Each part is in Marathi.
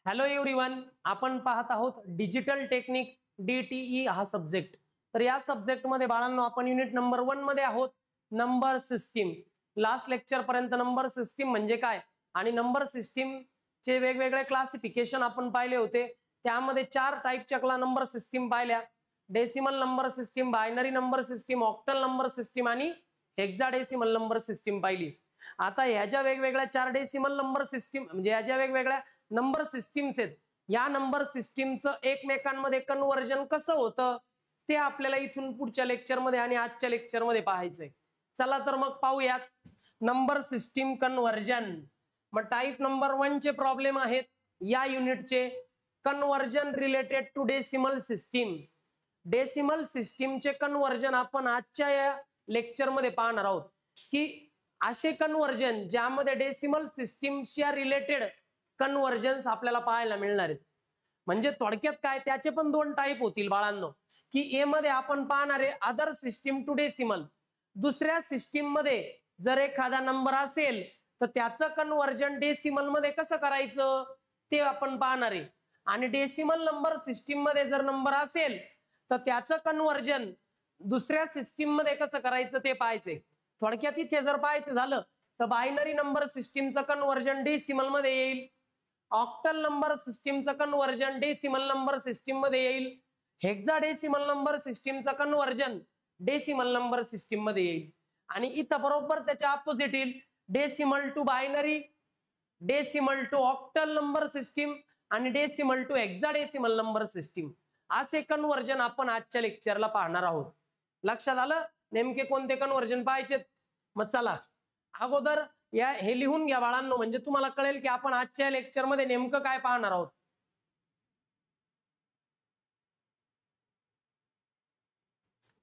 हॅलो एव्हरीवन, आपण पाहत आहोत डिजिटल टेक्निक DTE हा सब्जेक्ट. तर या सब्जेक्ट मध्ये बाळांनो आपण युनिट नंबर 1 मध्ये आहोत, नंबर सिस्टीम. लास्ट लेक्चर पर्यंत नंबर सिस्टीम म्हणजे काय आणि नंबर सिस्टीम चे वेगवेगळे क्लासिफिकेशन आपण पाहिले होते. त्यामध्ये 4 टाइपच्या नंबर सिस्टीम पाहिल्या: decimal number system, binary number system, octal number system आणि हेक्साडेसिमल नंबर सिस्टीम पाहिली. आता ह्या ज्या वेगवेगळ्या 4 डेसिमल नंबर सिस्टीम म्हणजे ह्या ज्या वेगवेगळ्या नंबर सिस्टीम्स आहेत, या नंबर सिस्टीमचं एकमेकांमध्ये कन्वर्जन कसं होतं ते आपल्याला इथून पुढच्या लेक्चरमध्ये आणि आजच्या लेक्चरमध्ये पाहायचंय. चला तर मग पाहूयात नंबर सिस्टीम कन्वर्जन. मग टाइप नंबर 1 चे प्रॉब्लेम आहेत या युनिटचे, conversion related to decimal system. Decimal सिस्टीमचे कन्वर्जन आपण आजच्या या लेक्चरमध्ये पाहणार आहोत की असे कन्वर्जन ज्यामध्ये डेसिमल सिस्टीमच्या रिलेटेड कन्वर्जन्स आपल्याला पाहायला मिळणार आहेत. म्हणजे थोडक्यात काय, त्याचे पण 2 टाइप होतील बाळांनो, की ए मध्ये आपण पाहणार आहे अदर सिस्टीम टू डेसिमल. दुसऱ्या सिस्टीम मध्ये जर एखादा नंबर असेल तर त्याचं कन्वर्जन डेसिमल मध्ये कसं करायचं ते आपण पाहणार आहे. आणि डेसिमल नंबर सिस्टीम मध्ये जर नंबर असेल तर त्याचं कन्वर्जन दुसऱ्या सिस्टीम मध्ये कसं करायचं ते पाहायचंय. थोडक्यात इथे जर पाहायचं झालं तर बायनरी नंबर सिस्टीमचं कन्वर्जन डेसिमल मध्ये येईल, ऑक्टल नंबर सिस्टीमचं कन्वर्जन डेसिमल नंबर सिस्टीम मध्ये येईल, हेक्साडेसिमल नंबर सिस्टीमचं कन्वर्जन डेसिमल नंबर सिस्टीम मध्ये येईल. आणि इथं बरोबर त्याच्या ऑपोजिट येईल decimal to binary, decimal to octal number system आणि decimal to hexadecimal number system. असे कन्वर्जन आपण आजच्या लेक्चरला पाहणार आहोत. लक्षात आलं नेमके कोणते कन्वर्जन पाहायचे? मग चला अगोदर हे लिहून घ्या बाळांनो, म्हणजे तुम्हाला कळेल की आपण आजच्या लेक्चर मध्ये नेमकं काय पाहणार आहोत.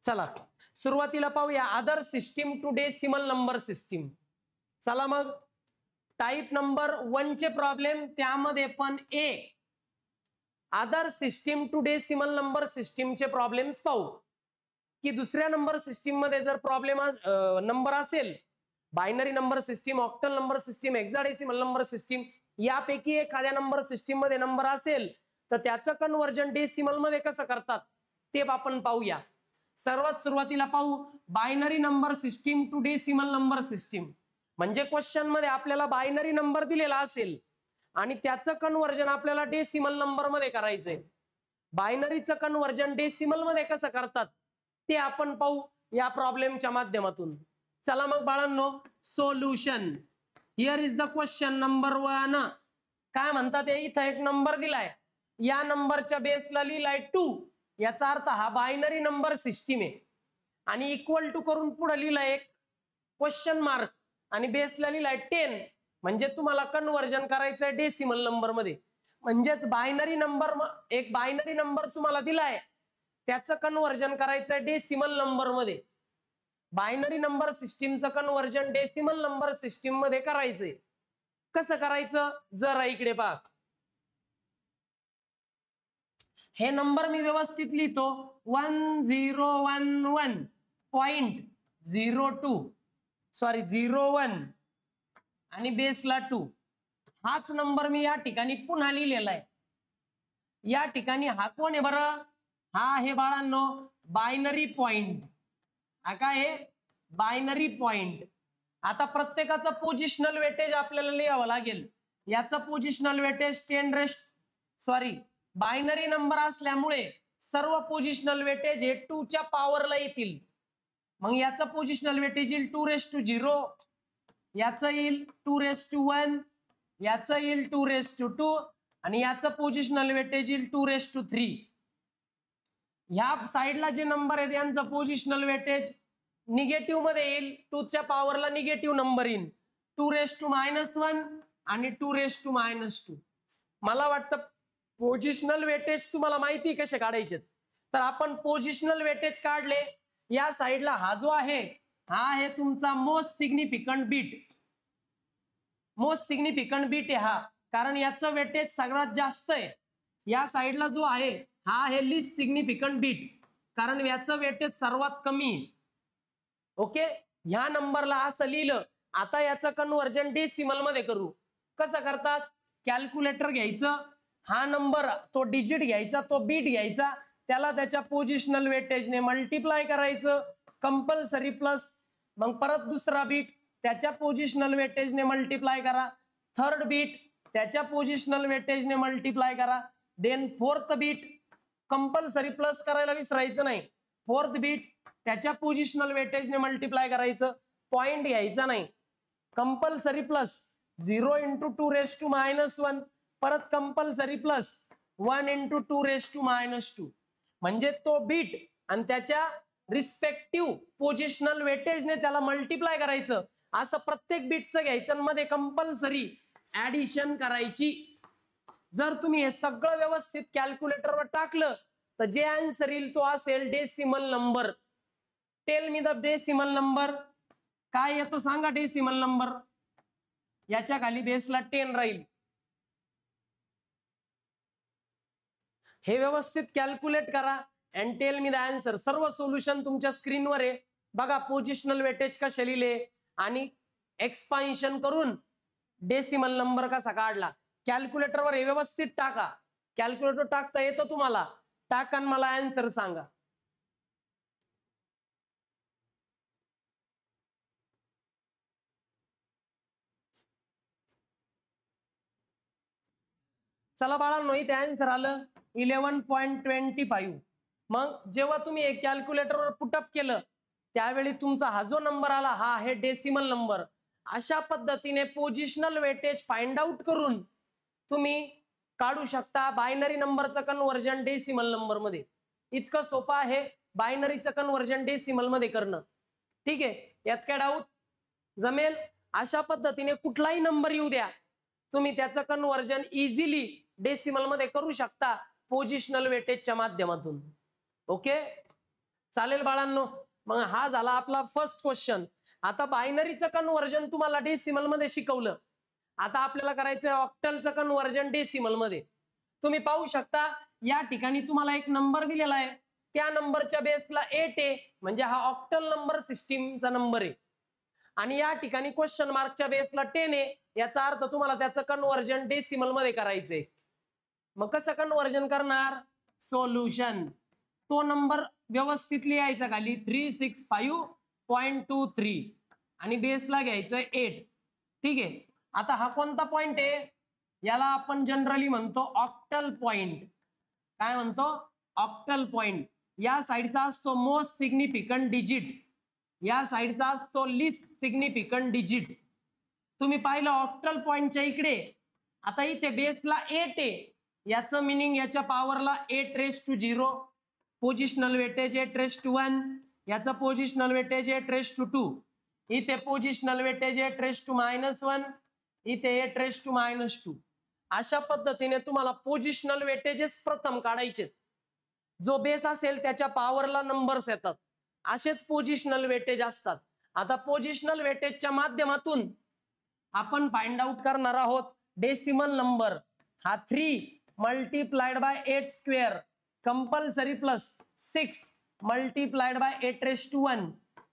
चला सुरुवातीला पाहूया other system to decimal number system. चला मग टाइप नंबर 1 चे प्रॉब्लेम, त्यामध्ये पण a other system to decimal number सिस्टीमचे प्रॉब्लेम्स पाहू. की दुसऱ्या नंबर सिस्टीम मध्ये जर प्रॉब्लेम नंबर असेल, binary number system, octal number system, hexadecimal number system, यापैकी एखाद्या नंबर सिस्टीम मध्ये नंबर असेल तर त्याचं कन्वर्जन डेसिमल मध्ये कसं करतात ते आपण पाहूया. सर्वात सुरुवातीला पाहू binary number system to decimal number system. म्हणजे क्वेश्चन मध्ये आपल्याला बायनरी नंबर दिलेला असेल आणि त्याचं कन्वर्जन आपल्याला डेसिमल नंबर मध्ये करायचंय. बायनरीचं कन्वर्जन डेसिमल मध्ये कसं करतात ते आपण पाहू या प्रॉब्लेमच्या माध्यमातून. चला मग बाळांनो, solution. Here is the question number 1. काय म्हणतात, इथं एक नंबर दिलाय, या नंबरच्या बेसला लिहिलाय 2. याचा अर्थ हा बायनरी नंबर सिस्टीम आहे. आणि इक्वल टू करून पुढे लिहिलाय एक क्वेश्चन मार्क आणि बेसला लिहिलाय 10. म्हणजे तुम्हाला कन्वर्जन करायचंय डेसिमल नंबर मध्ये. म्हणजेच बायनरी नंबर, एक बायनरी नंबर तुम्हाला दिलाय त्याचं कन्वर्जन करायचंय डेसिमल नंबर मध्ये. बायनरी नंबर सिस्टीमचं कन्वर्जन डेसिमल नंबर सिस्टीम मध्ये करायचंय. कसं करायचं जरा इकडे पहा. हे नंबर मी व्यवस्थित लिहितो, 1011.02 सॉरी 01 आणि बेसला 2. हाच नंबर मी या ठिकाणी पुन्हा लिहिलेला आहे. या ठिकाणी हा कोण आहे बरं? हा आहे बाळांनो बायनरी पॉइंट. हा काय आहे? Binary point. आता प्रत्येकाचं पोझिशनल वेटेज आपल्याला लिहावं लागेल. याचं positional weightage 10 sorry binary number असल्यामुळे सर्व पोझिशनल वेटेज हे 2 च्या पॉवरला येतील. मग याचं पोझिशनल वेटेज येईल 2⁻0, याचं येईल 2⁻1, याचं येईल 2⁻2 आणि याचं पोझिशनल वेटेज येईल 2⁻3. ह्या साइडला जे नंबर आहेत यांचं पोझिशनल वेटेज निगेटिव्ह मध्ये येईल. 2 च्या पॉवरला निगेटिव्ह नंबर येईल 2⁻1 आणि 2⁻2. मला वाटतं पोझिशनल वेटेज तुम्हाला माहिती कसे काढायचे, तर आपण पोझिशनल वेटेज काढले. या साइडला हा जो आहे हा आहे तुमचा most significant bit. Most significant bit आहे हा, कारण याचं वेटेज सगळ्यात जास्त आहे. या साइडला जो आहे हा आहे लिस्ट सिग्निफिकंट बीट, कारण याचं वेटेज सर्वात कमी आहे. ओके, ह्या नंबरला असं लिहिलं. आता याचं कन्वर्जन डेसिमल मध्ये करू. कसं करतात? कॅल्क्युलेटर घ्यायचं हा नंबर तो डिजिट घ्यायचा, तो बीट घ्यायचा, त्याला त्याच्या पोझिशनल वेटेजने मल्टिप्लाय करायचं कंपल्सरी प्लस, मग परत दुसरा बीट त्याच्या पोझिशनल वेटेजने मल्टिप्लाय करा, थर्ड बीट त्याच्या पोझिशनल वेटेजने मल्टिप्लाय करा, then fourth bit compulsory plus करायला विसरायचं नाही, फोर्थ बीट त्याच्या पोझिशनल वेटेजने मल्टिप्लाय करायचं, पॉइंट घ्यायचा नाही, कंपल्सरी प्लस 0 × 2⁻⁻1 परत कंपल्सरी प्लस 1 × 2⁻⁻2 म्हणजे तो बीट आणि त्याच्या रिस्पेक्टिव्ह पोझिशनल वेटेजने त्याला मल्टिप्लाय करायचं, असं प्रत्येक बीटचं घ्यायचं आणि मध्ये कंपल्सरी ऍडिशन करायची. जर तुम्ही हे सगळं व्यवस्थित कॅल्क्युलेटरवर टाकलं तर जे आन्सर येईल तो असेल decimal number. Tell me the decimal number. काय येतो सांगा डेसिमल नंबर. याच्या खाली बेसला 10 राहील. हे व्यवस्थित कॅल्क्युलेट करा and tell me the answer. सर्व सोल्युशन तुमच्या स्क्रीनवर आहे बघा. पोझिशनल वेटेज कशा लिहिले आणि एक्सपान्शन करून डेसिमल नंबर कसा काढला. कॅल्क्युलेटरवर हे व्यवस्थित टाका. कॅल्क्युलेटर टाकता येतं तुम्हाला, टाका आणि मला आन्सर सांगा. चला बाळांनो, इथे आन्सर आलं 11.25. मग जेव्हा तुम्ही एक कॅल्क्युलेटरवर पुटअप केलं त्यावेळी तुमचा हा जो नंबर आला हा आहे डेसिमल नंबर. अशा पद्धतीने पोझिशनल वेटेज फाइंड आउट करून तुम्ही काढू शकता बायनरी नंबरचं कन्व्हर्जन डेसिमल नंबर मध्ये. इतकं सोपं आहे बायनरीचं कन्व्हर्जन डेसिमल मध्ये करणं. ठीक आहे, यात काय डाऊट? जमेल. अशा पद्धतीने कुठलाही नंबर येऊ द्या तुम्ही त्याचं कन्व्हर्जन इझिली डेसिमल मध्ये करू शकता पोझिशनल वेटेजच्या माध्यमातून. ओके, चालेल बाळांनो. मग हा झाला आपला फर्स्ट क्वेश्चन. आता बायनरीचं कन्व्हर्जन तुम्हाला डेसिमल मध्ये शिकवलं. आता आपल्याला करायचं ऑक्टलचं कन्व्हर्जन डेसिमल मध्ये. तुम्ही पाहू शकता या ठिकाणी तुम्हाला एक नंबर दिलेला आहे, त्या नंबरच्या बेसला 8 आहे म्हणजे हा ऑक्टल नंबर सिस्टीमचा नंबर आहे. आणि या ठिकाणी क्वेश्चन मार्कच्या बेसला 10 आहे, याचा अर्थ तुम्हाला त्याचं कन्व्हर्जन डेसिमल मध्ये करायचंय. मग कसं कन्व्हर्जन करणार? सोल्युशन. तो नंबर व्यवस्थित लिहायचा खाली 365.23 आणि बेसला घ्यायचं 8. ठीक आहे. आता हा कोणता पॉइंट आहे? याला आपण जनरली म्हणतो ऑक्टल पॉइंट. काय म्हणतो? Octal point. या साईडचा असतो मोस्ट सिग्निफिकंट डिजिट, या साईडचा असतो लिस्ट सिग्निफिकंट डिजिट. तुम्ही पाहिलं ऑक्टल पॉइंटच्या इकडे. आता इथे बेसला 8 आहे, याचं मिनिंग याच्या पॉवरला 8⁻0. Positional weightage 8⁻1. याचं पोझिशनल वेटेज 8⁻2. इथे पोझिशनल वेटेज 8⁻⁻1. इथे 8⁻². अशा पद्धतीने तुम्हाला पोझिशनल वेटेजेस प्रथम काढायचे. जो बेस असेल त्याच्या पॉवरला नंबर्स येतात, असेच पोझिशनल वेटेज असतात. आता पोझिशनल वेटेजच्या माध्यमातून आपण फाइंड आउट करणार आहोत डेसिमल नंबर. हा 3 × 8² compulsory plus 6 × 8⁻1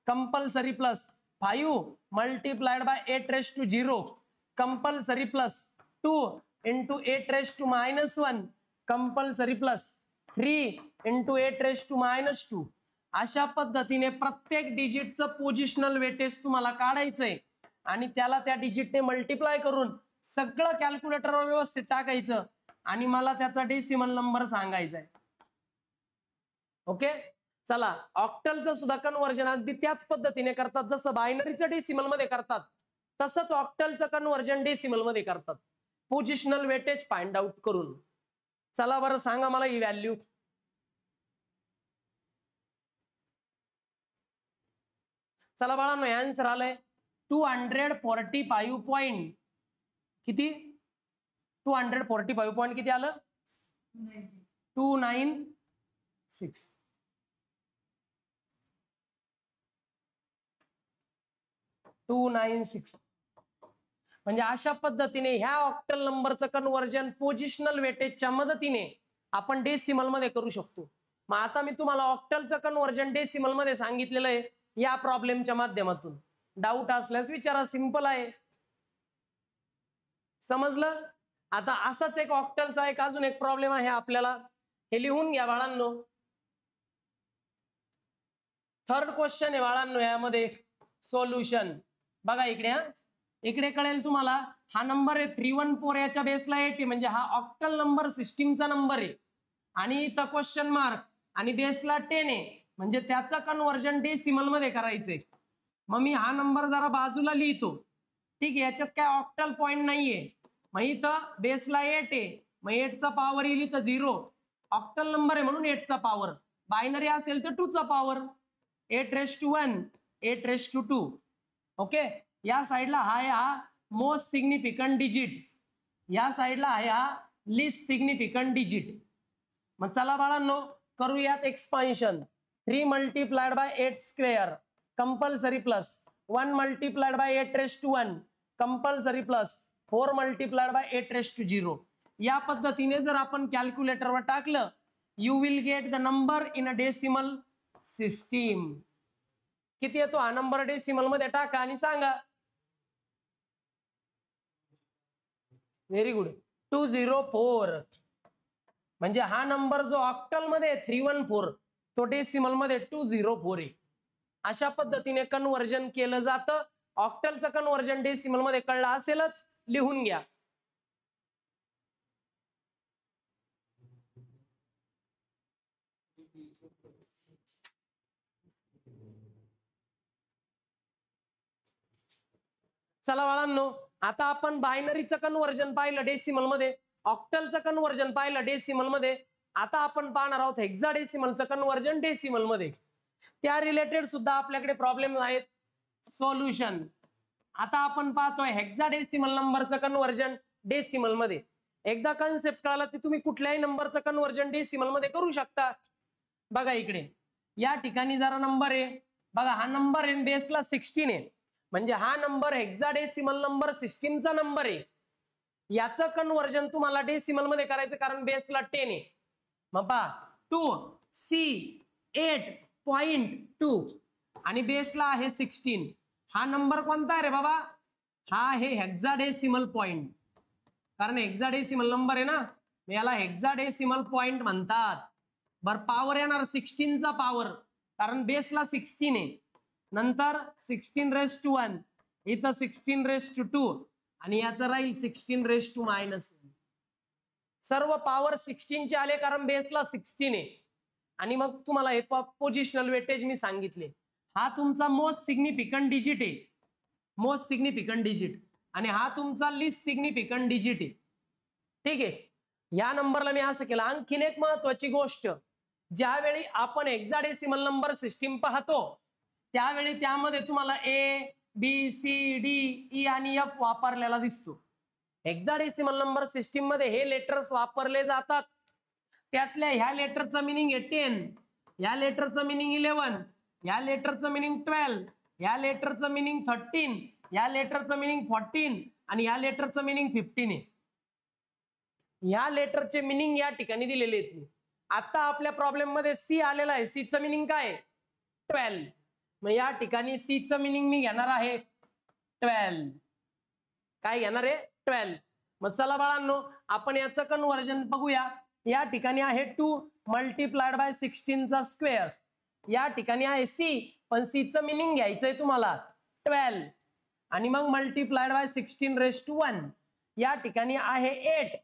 compulsory plus 5 × 8⁻0 compulsory plus 2 × 8⁻1 compulsory plus 3 × 8⁻2. अशा पद्धतीने प्रत्येक डिजिटचं पोझिशनल वेटेज तुम्हाला काढायचंय आणि त्याला त्या डिजिटने मल्टिप्लाय करून सगळं कॅल्क्युलेटरवर व्यवस्थित टाकायचं आणि मला त्याचा डेसिमल नंबर सांगायचा आहे. ओके, चला. ऑक्टलचं सुद्धा कन्व्हर्जन अगदी त्याच पद्धतीने करतात जसं बायनरीचं डेसिमल मध्ये करतात, तसंच ऑक्टलचं कन्व्हर्जन डेसिमल मध्ये करतात पोझिशनल वेटेज फाइंड आउट करून. चला बरं, सांगा मला ही व्हॅल्यू. चला बाळांनो, आन्सर आलंय 245 पॉइंट किती? 245 पॉइंट किती आलं? 296. म्हणजे अशा पद्धतीने ह्या ऑक्टल नंबरचं कन्व्हर्जन पोझिशनल वेटेजच्या मदतीने आपण डेसिमल मध्ये करू शकतो. मग आता मी तुम्हाला ऑक्टलचं कन्व्हर्जन डेसिमल मध्ये सांगितलेलं आहे या प्रॉब्लेमच्या माध्यमातून. डाऊट असल्यास विचारा, सिंपल आहे. समजलं? आता असाच एक ऑक्टलचा एक अजून एक प्रॉब्लेम आहे आपल्याला, हे लिहून घ्या बाळांनो. थर्ड क्वेश्चन आहे बाळांनो यामध्ये सोल्युशन. बघा इकडे, इकडे कळेल तुम्हाला, हा नंबर आहे 314, याच्या बेसला 8 म्हणजे हा ऑक्टल नंबर सिस्टीमचा नंबर आहे, आणि इथं क्वेश्चन मार्क आणि बेसला 10 आहे, म्हणजे त्याचं कन्व्हर्जन डेसिमल मध्ये करायचंय. मग मी हा नंबर जरा बाजूला लिहितो, ठीक आहे. याच्यात काय ऑक्टल पॉइंट नाहीये. मग इथं बेसला 8 आहे, मग 8 चा पॉवर येईल इथं 0. ऑक्टल नंबर आहे म्हणून 8 चा पॉवर, बायनरी असेल तर 2 चा पॉवर, 8^1, 8^2. ओके. या साईडला आहे हा मोस्ट सिग्निफिकंट डिजिट, या साईडला आहे हा लिस्ट सिग्निफिकंट डिजिट. मग चला बाळांनो करूयात expansion. 3 multiplied by 8 square compulsory plus 1 multiplied by 8^1 compulsory plus 4 multiplied by 8^0. या पद्धतीने जर आपण कॅल्क्युलेटरवर टाकलं, you will get the number in a decimal system. किती येतो हा नंबर डेसिमल मध्ये टाका आणि सांगा. Very good, 204. म्हणजे हा नंबर जो ऑक्टल मध्ये 314 तो डेसिमल मध्ये 204 आहे. अशा पद्धतीने कन्व्हर्जन केलं जातं. ऑक्टलचं कन्व्हर्जन डेसिमल मध्ये कळलं असेलच, लिहून घ्या. चला बाळांनो, आता आपण बायनरीचं कन्व्हर्जन पाहिलं डेसिमल मध्ये, ऑक्टलचं कन्व्हर्जन पाहिलं डेसिमल मध्ये. आता आपण पाहणार आहोत हेक्साडेसिमलचं कन्व्हर्जन डेसिमल मध्ये. त्या रिलेटेड सुद्धा आपल्याकडे प्रॉब्लेम आहेत. सोल्युशन. आता आपण पाहतोय हेक्साडेसिमल नंबरचं कन्व्हर्जन डेसिमल मध्ये. एकदा कन्सेप्ट कळाला की तुम्ही कुठल्याही नंबरचं कन्व्हर्जन डेसिमल मध्ये करू शकता. बघा इकडे या ठिकाणी जरा नंबर आहे, बघा हा नंबर आहे बेसला 16 आहे, म्हणजे हा नंबर हेक्साडेसिमल नंबर सिस्टीमचा नंबर आहे. याचं कन्व्हर्जन तुम्हाला डेसिमल मध्ये करायचं, कारण बेसला 10 आहे. मग पहा 2C8.2 आणि बेसला आहे 16. हा नंबर कोणता आहे रे बाबा? हा आहे हेक्साडेसिमल पॉइंट, कारण हेक्साडेसिमल नंबर आहे ना, याला हेक्साडेसिमल पॉइंट म्हणतात. बर पॉवर येणार 16 चा पॉवर, कारण बेसला 16 आहे, नंतर 16^1, इथं 16^2 आणि याचं राहील 16^-1. सर्व पॉवर 16 चे आले कारण बेसला 16 आहे. आणि मग तुम्हाला हे पोझिशनल वेटेज मी सांगितले. हा तुमचा मोस्ट सिग्निफिकंट डिजिट आहे, मोस्ट सिग्निफिकंट डिजिट, आणि हा तुमचा लिस्ट सिग्निफिकंट डिजिट आहे. ठीक आहे. या नंबरला मी असं केलं. आणखीन एक महत्वाची गोष्ट, ज्यावेळी आपण हेक्साडेसिमल नंबर सिस्टीम पाहतो त्यावेळी त्यामध्ये तुम्हाला ABCDE आणि F वापरलेला दिसतो. हेक्साडेसिमल नंबर सिस्टीम मध्ये हे लेटर्स वापरले जातात. त्यातल्या ह्या लेटरचं मिनिंग आहे 10, या लेटरचं मिनिंग 11, या लेटरचं मिनिंग 12, या लेटरचं मिनिंग 13, या लेटरचं मिनिंग 14 आणि या लेटरचं मिनिंग 15 आहे. या लेटरचे मिनिंग या ठिकाणी दिलेले आहेत. आता आपल्या प्रॉब्लेम मध्ये सी आलेला आहे, सी चं मिनिंग काय? 12. मग या ठिकाणी सी चं मिनिंग मी घेणार आहे 12. काय घेणार आहे? 12. मग चला बाळांनो आपण याचं कन्व्हर्जन बघूया. या ठिकाणी आहे 2 मल्टिप्लाइड बाय 16 चा स्क्वेअर, या ठिकाणी आहे सी, पण सी चं मिनिंग घ्यायचंय तुम्हाला 12, आणि मग मल्टिप्लाइड बाय 16^1, या ठिकाणी आहे 8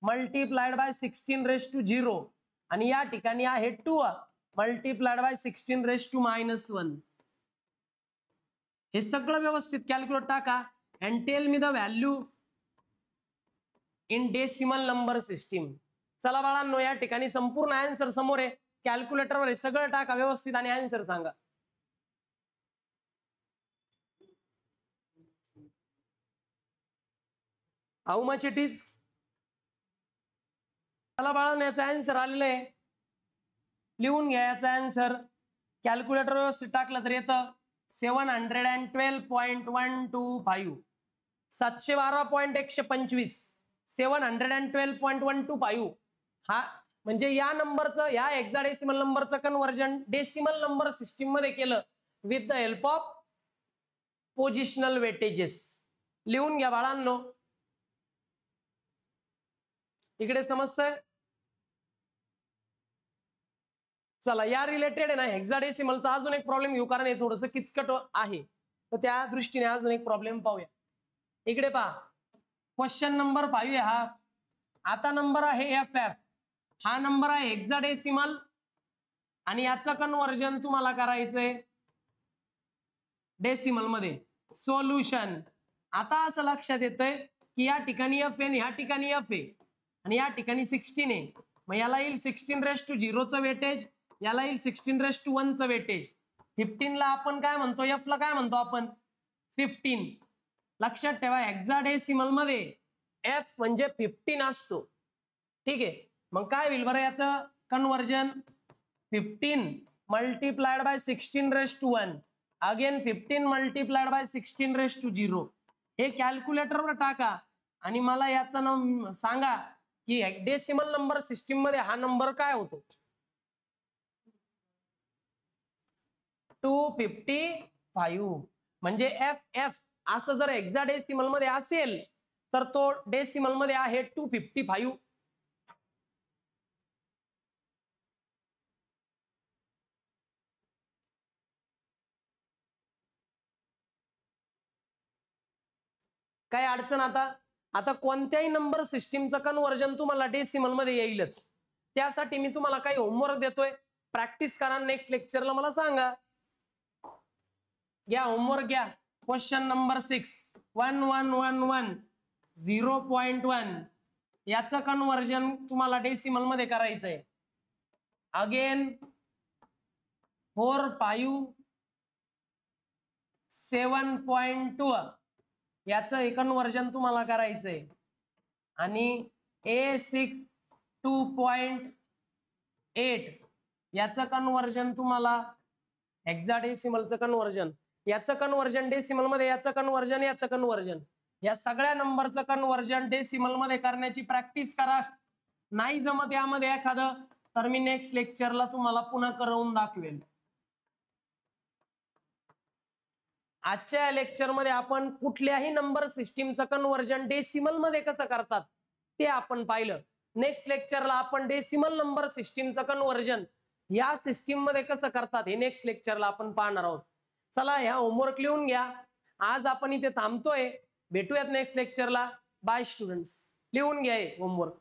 मल्टिप्लाइड बाय 16^0 आणि या ठिकाणी आहे 2 मल्टिप्लाइड बाय 16^-1. हे सगळं व्यवस्थित कॅल्क्युलेट टाका and tell me the value in decimal number system. चला बाळांनो या ठिकाणी संपूर्ण आन्सर समोर आहे, कॅल्क्युलेटरवर हे सगळं टाका व्यवस्थित आणि आन्सर सांगा. How much it is? चला बाळांनो याचा आन्सर आलेला आहे, लिहून घ्या याचा आन्सर. कॅल्क्युलेटर व्यवस्थित टाकलं तर येतं 712.125, 712.125, 712.125. हा म्हणजे या नंबरचं, या हेक्साडेसिमल नंबरचं कन्व्हर्जन डेसिमल नंबर सिस्टीम मध्ये केलं with the help of positional weightages. लिहून घ्या बाळांनो. इकडे समजतंय? चला या रिलेटेड आहे ना हेक्साडेसिमलचा अजून एक प्रॉब्लेम घेऊ, कारण हे थोडंसं किचकट आहे, तर त्या दृष्टीने अजून एक प्रॉब्लेम पाहूया. इकडे पहा, क्वेश्चन नंबर 5 आहे हा. आता नंबर आहे एफ एफ, हा नंबर आहे हेक्साडेसिमल आणि याचं कन्व्हर्जन तुम्हाला करायचंय डेसिमल मध्ये. सोल्युशन. आता असं लक्षात येतंय की या ठिकाणी एफ आहे, या ठिकाणी एफ आहे आणि या ठिकाणी 16 आहे. मग याला येईल 16⁻0 चं वेटेज, याला येईल 16⁻1 चं वेटेज. 15 ला आपण काय म्हणतो, एफ ला काय म्हणतो आपण 15. लक्षात ठेवा हेक्साडेसिमल मध्ये एफ म्हणजे 15 असतो. ठीक आहे, मग काय होईल बरं याचं conversion, 15 multiplied by 16⁻1 again 15 multiplied by 16⁻0. हे कॅल्क्युलेटरवर टाका आणि मला याचं सांगा की डेसिमल नंबर सिस्टीम मध्ये हा नंबर काय होतो. 255. म्हणजे एफ एफ असं जर हेक्साडेसिमल मध्ये असेल तर तो डेसिमल मध्ये आहे 255. काय अडचण? आता कोणत्याही नंबर सिस्टीमचं कन्व्हर्जन तुम्हाला डेसिमल मध्ये येईलच. त्यासाठी मी तुम्हाला काही होमवर्क देतोय, प्रॅक्टिस करा. नेक्स्ट लेक्चरला मला सांगा. घ्या होमवर्क घ्या. क्वेश्चन नंबर 6 1111 0.1 याचं कन्व्हर्जन तुम्हाला डेसिमल मध्ये करायचंय. अगेन 457.2 याचं कन्व्हर्जन तुम्हाला करायचंय आणि A6 2.8 याचं कन्व्हर्जन तुम्हाला हेक्साडेसिमलचं कन्व्हर्जन, याचं कन्व्हर्जन डेसिमल मध्ये, याचं कन्व्हर्जन, याचं कन्व्हर्जन, या सगळ्या नंबरचं कन्व्हर्जन डेसिमल मध्ये करण्याची प्रॅक्टिस करा. नाही जमत यामध्ये एखादं तर मी नेक्स्ट लेक्चरला तुम्हाला पुन्हा करवून दाखवेल. आजच्या लेक्चर मध्ये आपण कुठल्याही नंबर सिस्टीमचं कन्व्हर्जन डेसिमल मध्ये कसं करतात ते आपण पाहिलं. नेक्स्ट लेक्चरला आपण डेसिमल नंबर सिस्टीमचं कन्व्हर्जन या सिस्टीम मध्ये कसं करतात हे नेक्स्ट लेक्चरला आपण पाहणार आहोत. चला ह्या होमवर्क लिहून घ्या. आज आपण इथे थांबतोय, भेटूयात नेक्स्ट लेक्चरला. By students. लिहून घ्या होमवर्क.